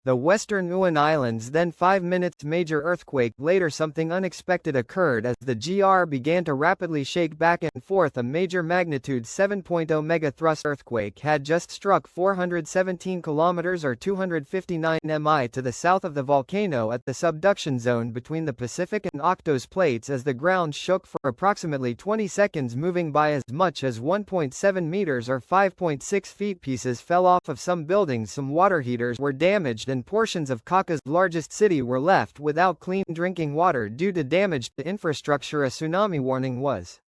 The Western Uwan Islands. Then 5 minutes major earthquake later something unexpected occurred as the GR began to rapidly shake back and forth. A major magnitude 7.0 megathrust earthquake had just struck 417 kilometers or 259 mi to the south of the volcano at the subduction zone between the Pacific and Octos plates as the ground shook for approximately 20 seconds, moving by as much as 1.7 meters or 5.6 feet. Pieces fell off of some buildings, some water heaters were damaged, and portions of Kaka's largest city were left without clean drinking water due to damage to infrastructure. A tsunami warning was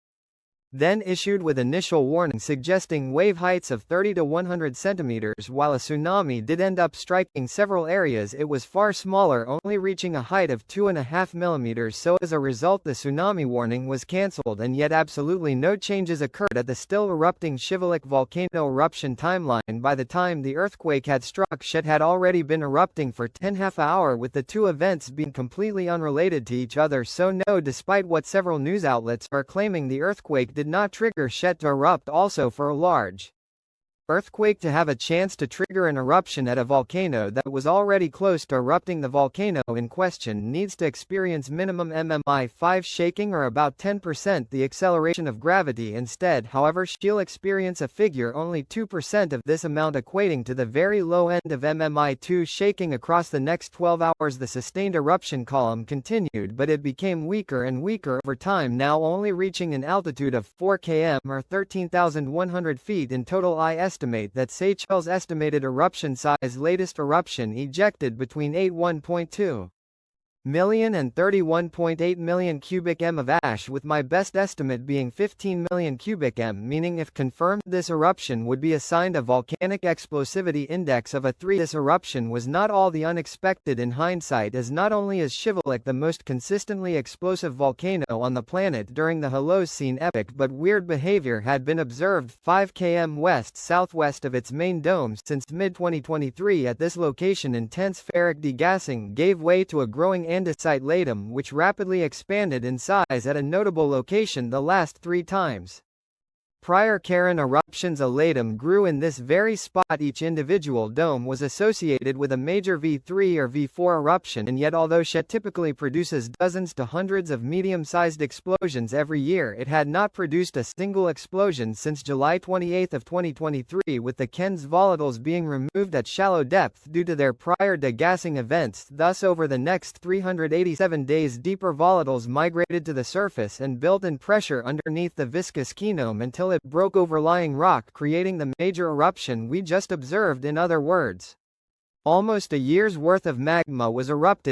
then issued with initial warning suggesting wave heights of 30 to 100 centimeters. While a tsunami did end up striking several areas, it was far smaller, only reaching a height of 2.5 millimeters. So as a result, the tsunami warning was cancelled, and yet absolutely no changes occurred at the still erupting Shiveluch Volcano eruption timeline. By the time the earthquake had struck, shit had already been erupting for 10.5 hours, with the two events being completely unrelated to each other. So no, despite what several news outlets are claiming, the earthquake did not trigger Shet to erupt. Also, for a large earthquake to have a chance to trigger an eruption at a volcano that was already close to erupting, the volcano in question needs to experience minimum MMI 5 shaking or about 10% the acceleration of gravity. Instead, however, she'll experience a figure only 2% of this amount, equating to the very low end of MMI 2 shaking. Across the next 12 hours the sustained eruption column continued, but it became weaker and weaker over time, now only reaching an altitude of 4 km or 13,100 feet in total. I estimate that Seychelles' estimated eruption size, latest eruption ejected between 81.2 million and 31.8 million cubic m of ash, with my best estimate being 15 million cubic m, meaning if confirmed this eruption would be assigned a volcanic explosivity index of a 3. This eruption was not all the unexpected in hindsight, as not only is Shiveluch the most consistently explosive volcano on the planet during the Holocene epoch, but weird behavior had been observed 5 km west-southwest of its main dome since mid-2023 at this location. Intense ferric degassing gave way to a growing andesite latum, which rapidly expanded in size at a notable location the last 3 times. Prior Karen eruptions, a latum grew in this very spot. Each individual dome was associated with a major V3 or V4 eruption, and yet although Shet typically produces dozens to hundreds of medium-sized explosions every year, it had not produced a single explosion since July 28 of 2023, with the Ken's volatiles being removed at shallow depth due to their prior degassing events. Thus over the next 387 days deeper volatiles migrated to the surface and built in pressure underneath the viscous kenome until it broke overlying rock, creating the major eruption we just observed. In other words, almost a year's worth of magma was erupted